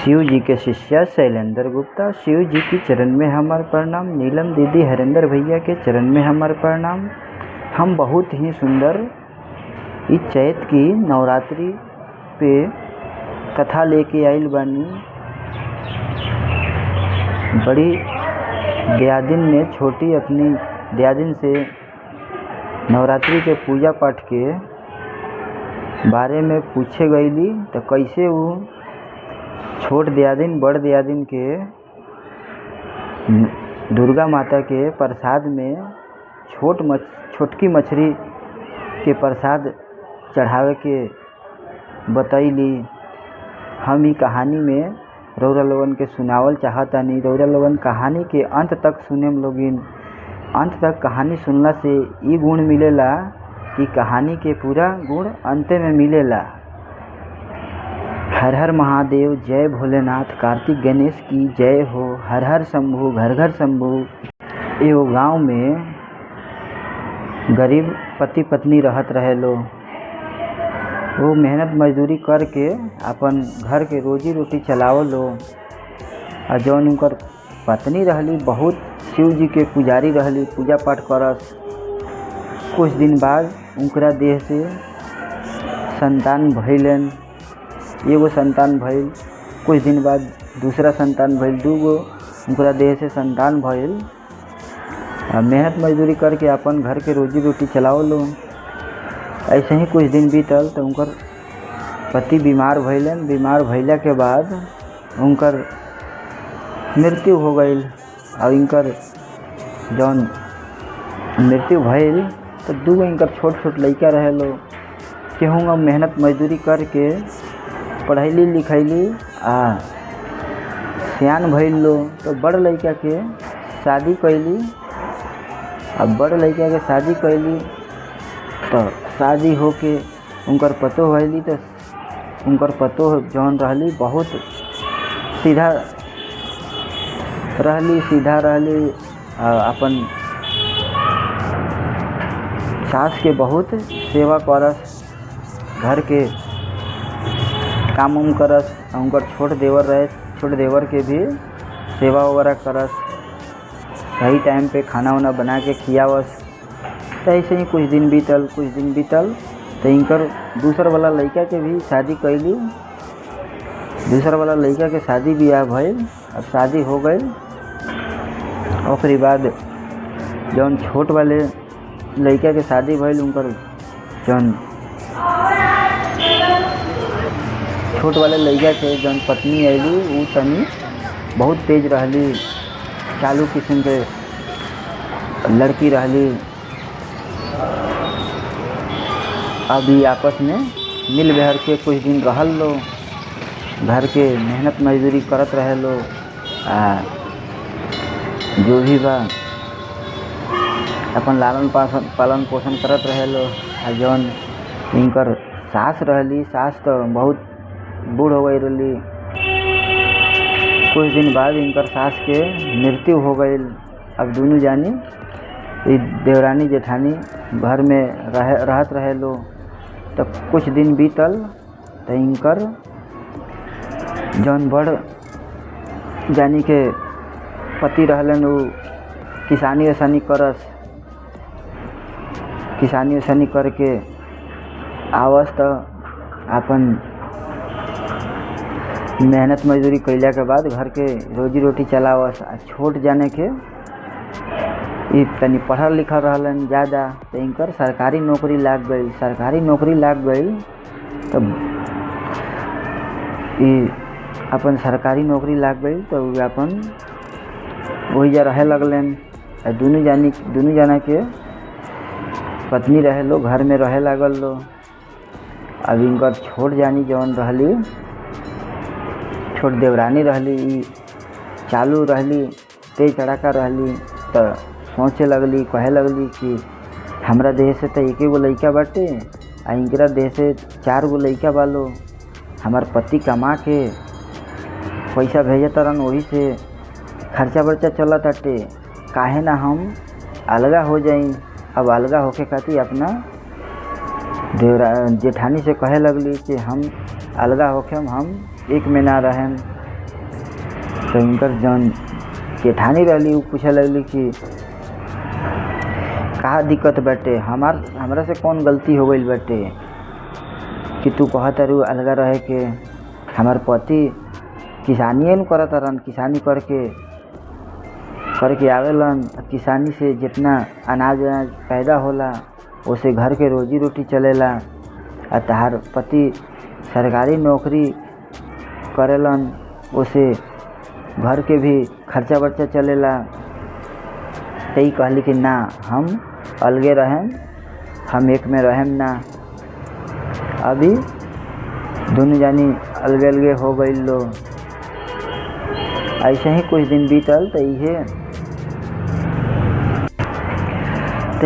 शिव जी के शिष्य शैलेंद्र गुप्ता, शिव जी की चरण में हमार प्रणाम। नीलम दीदी, हरेंद्र भैया के चरण में हमार प्रणाम। हम बहुत ही सुंदर इस चैत की नवरात्रि पे कथा लेके आइल बानी। बड़ी दयादिन ने छोटी अपनी दयादिन से नवरात्रि के पूजा पाठ के बारे में पूछे गईली तो कैसे वो छोट दयादिन बड़ दयादिन के दुर्गा माता के प्रसाद में छोटकी मछली के प्रसाद चढ़ावे के बतैली। हम ई कहानी में रउरा लोगन के सुनावल चाहतानी। रउरा लोगन कहानी के अंत तक सुनेम लोगिन। अंत तक कहानी सुनला से ई गुण मिलेला कि कहानी के पूरा गुण अंत में मिलेला। हर हर महादेव, जय भोलेनाथ, कार्तिक गणेश की जय हो। हर हर शंभू, घर घर शंभू। एगो गांव में गरीब पति पत्नी रहत रहे लो। वो मेहनत मजदूरी करके अपन घर के रोजी रोटी चलावो लो। और जौन उनकर पत्नी रहली बहुत शिव जी के पुजारी रहली, पूजा पाठ करस। कुछ दिन बाद उनकरा देह से संतान भइलन। एगो संतान भइल, कुछ दिन बाद दूसरा संतान भइल, दूगो उनकरा देह से संतान भइल। मेहनत मजदूरी करके अपन घर के रोजी रोटी चलाओ लो। ऐसे ही कुछ दिन बीतल तो उनकर पति बीमार भइलन। बीमार भइला के बाद उनकर मृत्यु हो गईल। और इनकर जौन मृत्यु भइल तो दूगो इनकर छोट छोट लइका रहे लो। केहूँगा मेहनत मजदूरी करके पढ़ैली लिखैली आ सियान भइल लो। तो बड़ लइका के शादी कैली। अब बड़ लइका के शादी कैली तो शादी होके उनकर पतोह भइली। तो उनकर पतोह जौन रहली बहुत सीधा रहली। अपन सास के बहुत सेवा करस, घर के काम उम करस। उनकर छोट देवर रहे, छोट देवर के भी सेवा वगैरह करस। सही टाइम पे खाना वाना बना के खियावस। तो ऐसे ही कुछ दिन बीतल तो इनकर दूसर वाला लड़का के भी शादी कैली। दूसर वाला लड़का के शादी ब्याह भइल। अब शादी हो गई। ओकरी बाद जौन छोट वाले लड़का के शादी भइल, उनकर जौन छोट वाले लड़का के जौन पत्नी आइली वो तनी बहुत तेज रहली, चालू किस्म के लड़की रहली। अभी आपस में मिल बहर के कुछ दिन रहल लो। घर के मेहनत मजदूरी करत रहे लो। जो भी बा अपन पालन पोषण करत रहे लो। जौन इनकर सास रहली, सास तो बहुत बूढ़ हो गई रही। कुछ दिन बाद इनकर सास के मृत्यु हो गई। अब दोनों जानी देवरानी जेठानी घर में रहत रहे लो। तो कुछ दिन बीतल तो इनकर जौन बड़ जानी के पति रहलन वो किसानी वसानी करस। किसानी वसानी करके आवस तो अपन मेहनत मजदूरी कैला के बाद घर के रोजी रोटी चलावस। छोट जाने के ई तनी पढ़ल लिखल रहलन ज़्यादा। तो इनकर सरकारी नौकरी लाग गई। तो ई अपन सरकारी नौकरी लाग गई तो अपन वही जा रहे लगलन। दोनों जाना के पत्नी रहे लो, घर में रहे लागल लो। अब इनकर छोट जानी जौन रहली, छोट देवरानी रहली, ई चालू रहली, तेज तड़ाका रहली। तो सोचे लगली, कहे लगली कि हमरा देह से तो एके गो लइका बाटे आ इनकरा देह से 4 गो लइका बालो। हमार पति कमा के पैसा भेजत रहन, वही से खर्चा बर्चा चलत हटे। काहे ना हम अलगा हो जाई। अब अलगा होके खातिर अपना जेठानी से कहे लगली कि हम अलगा होके हम एक में ना रहें। तो इनकर जौन जेठानी रहली उ पूछे लगली कि का दिक्कत बाटे, हमरा से कौन गलती हो गई बाटे कि तू कहत तारू अलगा रहे के। हमार पति किसानिए न करत रहन, किसानी करके आवेलन। किसानी से जितना अनाज पैदा होला उसे घर के रोजी रोटी चलेला। आ तहार पति सरकारी नौकरी करेलन, उसे घर के भी खर्चा वर्चा चलेला। तई कहली कि ना, हम अलगे रहें, हम एक में रहें ना। अभी दोनों जानी अलगे अलगे हो गई लो। ऐसे ही कुछ दिन बीतल तो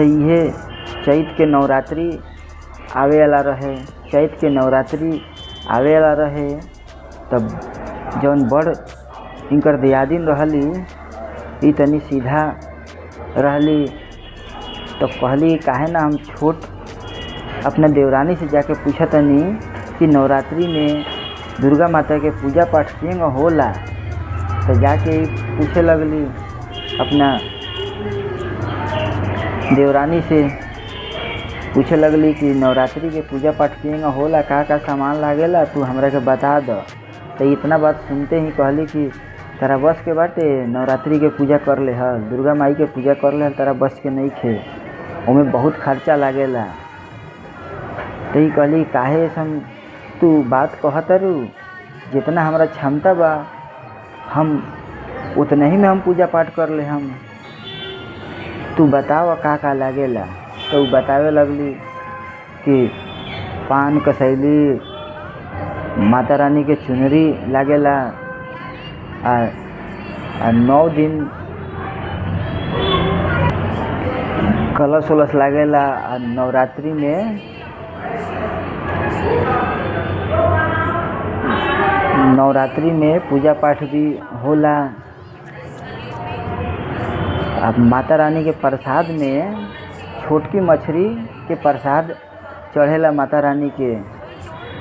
इहे चैत के नवरात्रि आवे वाला रहे। चैत के नवरात्रि आवे वाला रहे तब जौन बड़ इनकर दियादिन रहली ई तनी सीधा रहली। तो कहली काहे ना हम छोट अपना देवरानी से जाके पूछा तनी कि नवरात्रि में दुर्गा माता के पूजा पाठ केंग होला। तो जाके पूछे लगली अपना देवरानी से, पूछे लगली कि नवरात्रि के पूजा पाठ केंग होला, का सामान लागेला, तू हमरा के बता द। तो इतना बात सुनते ही कहली कि तारा बस के बाटे नवरात्रि के पूजा कर ले हल, दुर्गा माई के पूजा कर ले हल, तारा बस के नहीं खे, ओमे बहुत खर्चा लागेला। तो ही कहली काहे ऐसन तू बात कहतरू, जितना हमारा क्षमता बा हम उतना ही में हम पूजा पाठ कर ले हम, तू बताव का लागेला। तो बतावे लगली कि पान कसैली, माता रानी के चुनरी लागेला, आ 9 दिन कलश उलस लागेला। आ नवरात्रि में पूजा पाठ भी होला। अब माता रानी के प्रसाद में छोटकी मछली के प्रसाद चढ़ेला माता रानी के।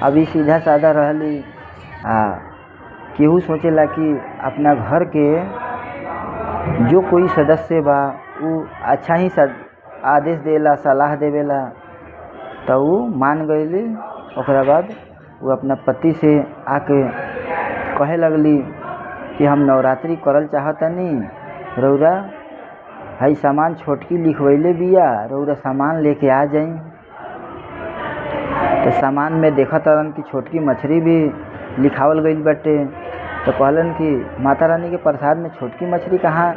अभी सीधा साधा रहली, केहू सोचेला कि अपना घर के जो कोई सदस्य बा वो अच्छा ही आदेश देला, सलाह देवेला। तो वो मान गईली। ओकरा बाद वो अपना पति से आके कहे लगली कि हम नवरात्रि करल चाहतनी, रौरा हई सामान छोटकी लिखवैले बिया, रौरा सामान लेके आ जाई। तो सामान में देखा तरन कि छोटकी मछली भी लिखावल गई बाटे। तो कहलन कि माता रानी के प्रसाद में छोटकी मछली कहाँ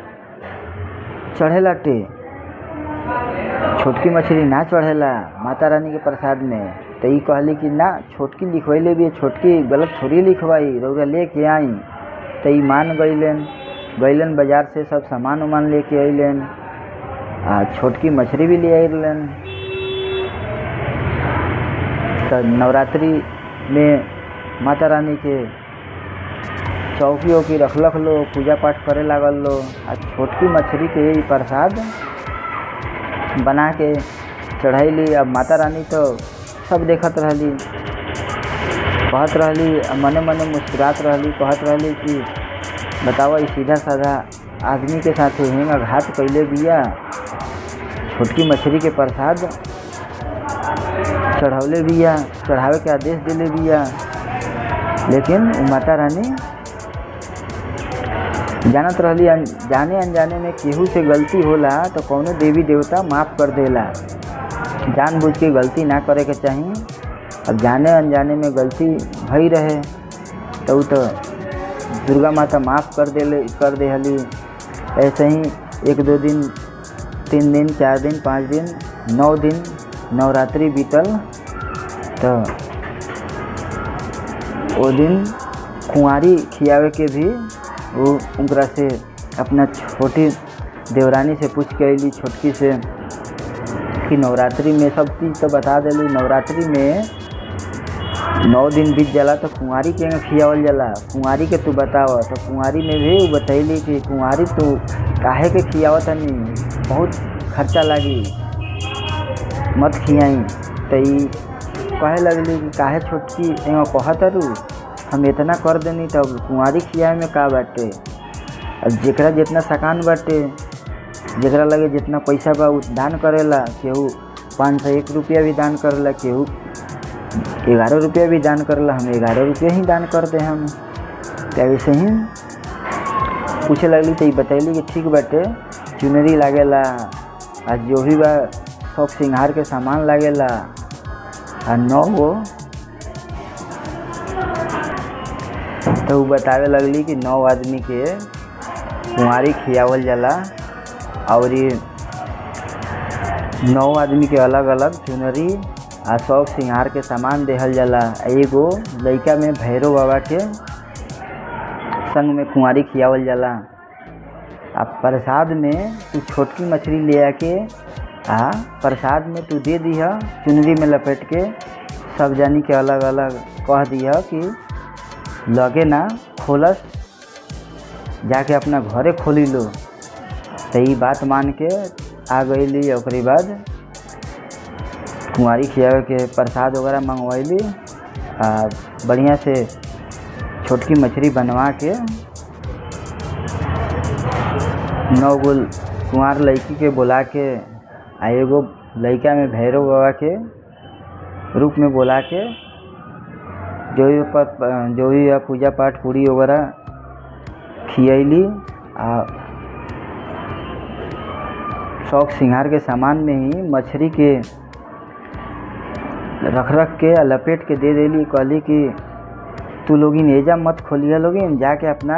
चढ़ेला टे, छोटकी मछली ना चढ़ेला माता रानी के प्रसाद में। तो ई कहली कि ना, छोटकी लिखवैले भी, छोटकी गलत थोड़ी लिखवाई, रौरा लेके आई। तो ई मान गईलन बाजार से सब सामान उमान लेके अइलन, छोटकी मछली भी ले अइलन। तो नवरात्रि में माता रानी के चौकी ओकी रखलक लो, पूजा पाठ करे लागल लो। आ छोटकी मछली के ही प्रसाद बना के चढ़ैली। अब माता रानी तो सब देखत रहली, कहत रहली, मने मने मुस्कुरात रहली, कहत रहली कि बतावा सीधा साधा आदमी के साथ हेंगा घात कैले बिया, छोटकी मछली के प्रसाद चढ़ौले बिया, चढ़ावे के आदेश दिले बिया। लेकिन माता रानी जानत रहली जाने अनजाने में केहू से गलती होला तो कौनो देवी देवता माफ़ कर देला। जानबूझ के गलती ना करे के चाही। अब जाने अनजाने में गलती भई रहे तो दुर्गा माता माफ़ कर देहली। ऐसे ही 1-2 दिन, 3 दिन, 4 दिन, 5 दिन, 9 दिन नवरात्रि बीतल। तो वो दिन कुंवारी खियावे के भी वो उनकरा से अपना छोटी देवरानी से पूछ के अली, छोटकी से कि नवरात्रि में सब चीज़ तो बता देली। नवरात्रि में 9 दिन बीत जाला तो कुंवारी के खियावल जाला, कुंवारी के तू बताव। तो कुंवारी में भी वो बतैली कि कुंवारी तू काहे के खियावत तनी, बहुत खर्चा लागी, मत खियाई। तो कहे लगली कि काहे छोटकी कहत रू, हम इतना कर देनी तब कुंवारी खियाए में का बाटे। जेकरा जितना सकान बाटे, जेकरा लगे जितना पैसा बा उ दान करेला। केहू 501 रुपया भी दान करेला, केहू 11 रुपया भी दान करेला। हम 11 रुपया ही दान करते हम। तो ऐसे ही पूछे लगली तो बतैली कि ठीक बाटे, चुनरी लागेला आ जो भी बा सब श्रृंगार के सामान लागेला आ 9 गो। तो बतावे लगली कि 9 आदमी के कुंवारी खियावल जाला और 9 आदमी के अलग अलग चुनरी आ सब श्रृंगार के सामान देहल जाला। एगो लइका में भैरव बाबा के संग में कुंवारी खियावल जाला। आ प्रसाद में तू छोटकी मछली ले आके आ प्रसाद में तू दे दिह, चुनरी में लपेट के। सब जानी के अलग अलग कह दिह कि लगे ना खोलस, जाके अपना घरे खोली लो। तो ये बात मान के आ गईली। ओकरी बाद कुंवारी खियावे के प्रसाद वगैरह मंगवैली आ बढ़िया से छोटकी मछली बनवा के 9 गो कुंवार लड़की के बुला के आ एगो लड़का में भैरव बाबा के रूप में बुला के जो भी पूजा पाठ पूरी वगैरह खियैली आ शौक श्रृंगार के सामान में ही मछली के रख के लपेट के दे देली। कहली कि तू लोगिन एजा मत खोलिए लोगिन, जाके अपना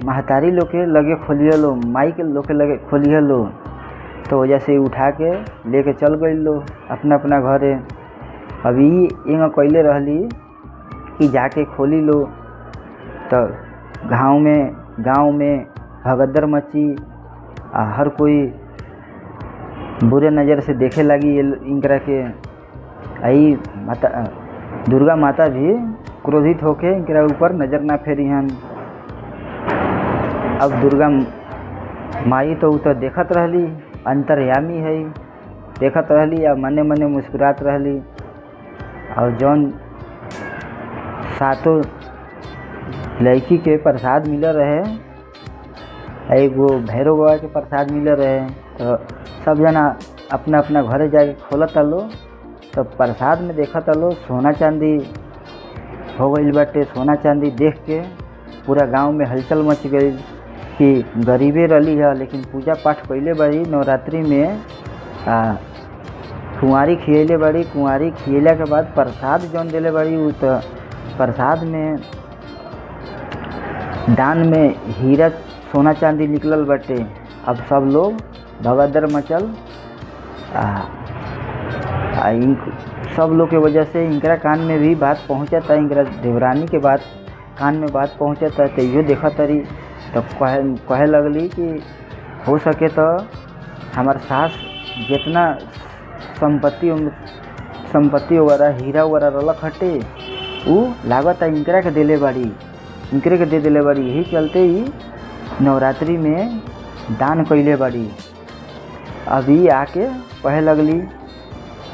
महतारी लोग के लगे खोलिए लो, माई के लोग के लगे खोलिए लो। तो वजह से उठा के लेके चल गई लो अपना अपना घरे। अभी एंगा कैले रहली कि जाके खोली लो। तो गांव में भगदड़ मची आ हर कोई बुरे नज़र से देखे लगी इनकरा के। आई माता दुर्गा माता भी क्रोधित होके इनकरा ऊपर नज़र ना फेरी हन। अब दुर्गा माई तो देखत रहली, अंतर्यामी है, देखत रहली आ मने मने मुस्कुरात रहली। और जौन 7 लड़की के प्रसाद मिल रहे, एगो भैरव बाबा के प्रसाद मिल रहे। तो सब जना अपना अपना घरे जाके खोलत लो। तो प्रसाद में देखत लो सोना चांदी हो गई बाटे। सोना चांदी देख के पूरा गांव में हलचल मच गई कि गरीबे रही है लेकिन पूजा पाठ कैले बड़ी। नवरात्रि में कुंवारी खियले बड़ी। कुंवारी खियला के बाद प्रसाद जौन दिले बड़ी उ तो प्रसाद में दान में हीरा सोना चांदी निकलल बाटे। अब सब लोग भगदड़ मचल सब लोग के वजह से इनकरा कान में भी बात पहुँचता, इनकरा देवरानी के बात कान में बात पहुँचता। तो यो देखा तरी तो कहे लगली कि हो सके तो हमार सास जितना संपत्ति वगैरह हीरा वगैरह रलक हटे उ लागत इनकरा के देले बाड़ी, इनकरे के दे देले बाड़ी। यही चलते ही नवरात्रि में दान कैले बाड़ी। अभी आके कहे लगली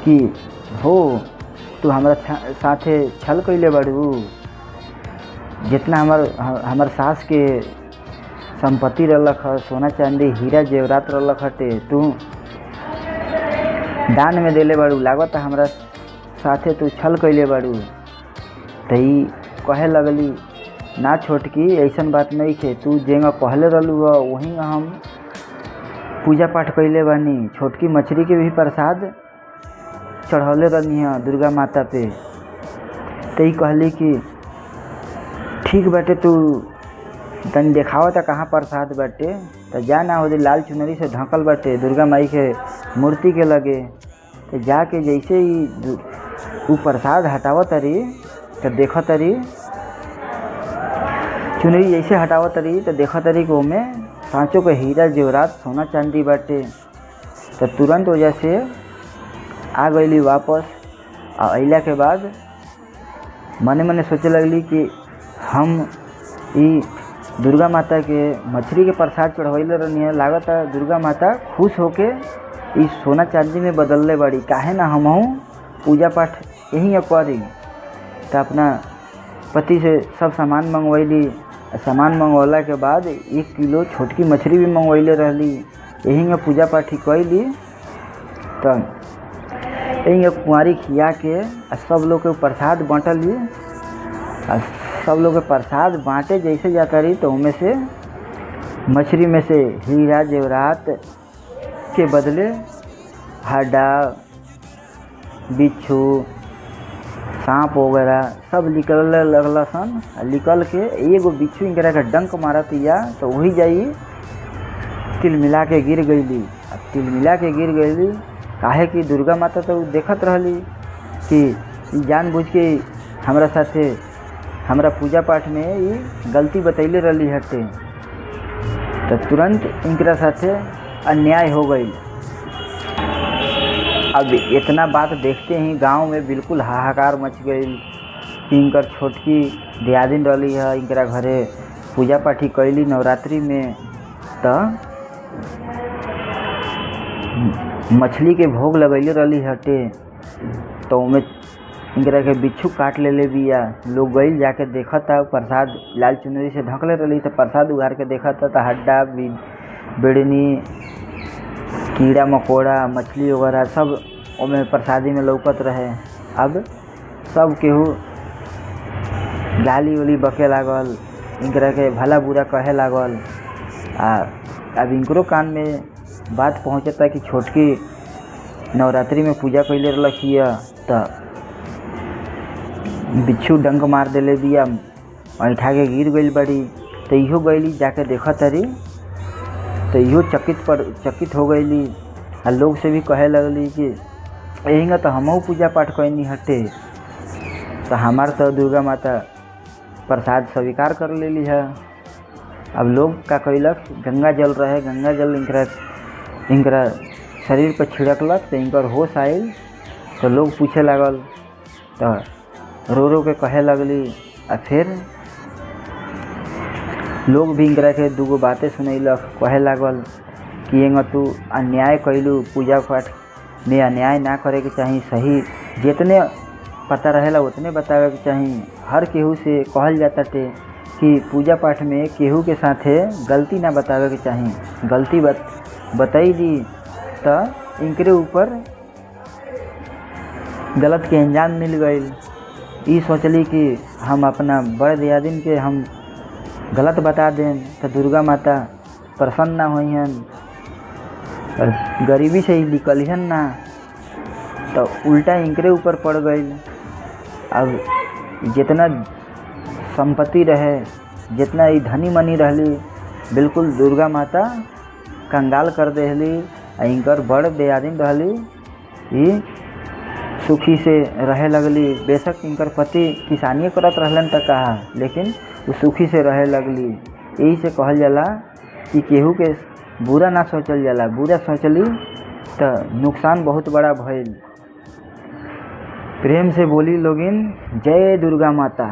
कि हो तू हमारा साथे छल कैले बाड़ू, जितना हमार सास के संपत्ति रलक है, सोना चांदी हीरा जेवरात रलक हटे, तू दान में देले बाड़ू, लागत हमारा साथे तू छल कैले बाड़ू। तो ई कहे लगली ना छोटकी, ऐसन बात नहीं थे, तू जेंगा कहले रहलू है वहीं हम पूजा पाठ कैले बानी। छोटकी मछली के भी प्रसाद चढ़ौले रहनी है दुर्गा माता पे। तो कहली कि ठीक बाटे, तू तन देखावा था कहाँ प्रसाद बाटे। तो जा ना हो लाल चुनरी से ढकल बाटे दुर्गा माई के मूर्ति के लगे। तो जाके जैसे ही वो प्रसाद हटावत तरी तो देख तरी चुनरी जैसे हटावत तरी तो देख तरी को में सांचों के हीरा जेवरात सोना चांदी बाटे। तो तुरंत वजह से आ गईली वापस। और अइला के बाद मने मने सोचे लगली कि हम ई दुर्गा माता के मछली के प्रसाद चढ़वैले रहनी है, लागत है दुर्गा माता खुश होके इस सोना चांदी में बदलले बड़ी, काहे ना हमहूँ पूजा पाठ यहीं करी। तो अपना पति से सब सामान मंगवैली, सामान मंगवला के बाद 1 किलो छोटकी मछली भी मंगवैले रहली। यही में पूजा पाठी कैली। तब यही कुंवारी खिया के सब लोग के प्रसाद बाँटली। सब लोग के प्रसाद बाँटे जैसे जाता रही तो उनमें से मछली में से हीरा जेवरात के बदले हड्डा, बिच्छू, सांप वगैरह सब निकल लगल सन। निकल के एगो बिच्छू इनकरा के डंक मारत या तो वही जाई तिलमिला के गिर गईली। अब तिलमिला के गिर गईली काहे कि दुर्गा माता तो देखत रहली कि जानबूझ के हमरा साथे हमरा पूजा पाठ में ये गलती बतैले रहली हटे। तो तुरंत इनकरा साथे अन्याय हो गई। अब इतना बात देखते ही गांव में बिल्कुल हाहाकार मच गई कि इनकर छोटकी दियादिन रही है, इनकरा घरे पूजा पाठी कैली नवरात्रि में। तो मछली के भोग लगैले रही हटे तो उनमें इनकरा के बिच्छू काट ले बिया। लोग गई जाके देखा था, प्रसाद लाल चुनरी से ढकले रही तो प्रसाद उगार के देखा था तो हड्डा, बेड़नी, कीड़ा मकोड़ा, मछली वगैरह सब उनमें प्रसादी में लौकत रहे। अब सब केहू गाली उली बके लागल, इनकरा के भला बुरा कहे लागल। अब इनकरो कान में बात पहुँचता कि छोटकी नवरात्रि में पूजा कैले रखिए तो बिच्छू डंक मार देले दिया, ऐठा के गिर गई बड़ी। तो इहो गईली जाके देखा तरी तो इहो चकित हो गईली। आ लोग से भी कहे लगली कि यही तो हमहू पूजा पाठ कैनी हटे। तो हमार तो दुर्गा माता प्रसाद स्वीकार कर लेली है। अब लोग का कैलक, गंगा जल रहे, गंगा जल इनकरा शरीर पर छिड़कलक तो इनकर होश आयल। तो लोग पूछे लागल तो रो के कहे लगली। आ फिर लोग भी इनकरा के दूगो बातें सुनैलक, कहे लागल कि एंग तू अन्याय कैलू, पूजा पाठ में अन्याय ना करे के चाही, सही जितने पता रहेला उतने बतावे के चाही। हर केहू से कहल जाता टे कि पूजा पाठ में केहू के साथे गलती ना बतावे के चाही। गलती बताई दी तो इनकरे ऊपर गलत के अंजाम मिल गई। ई सोचली कि हम अपना बड़ दियादिन के हम गलत बता दें तो दुर्गा माता प्रसन्न ना होइहन और गरीबी से ही निकलिहन ना, तो उल्टा इनकरे ऊपर पड़ गई। अब जितना संपत्ति रहे, जितना ही धनी मनी रहली, बिल्कुल दुर्गा माता कंगाल कर देहली। इनकर बड़ दियादिन रहली ई सुखी से रहे लगली। बेशक इनकर पति किसानी करत रहलन तक कहा, लेकिन वो सुखी से रहे लगली। यही से कहल जाला कि केहू के बुरा ना सोचल जाला, बुरा सोचली तो नुकसान बहुत बड़ा भइल। प्रेम से बोली लोगिन, जय दुर्गा माता।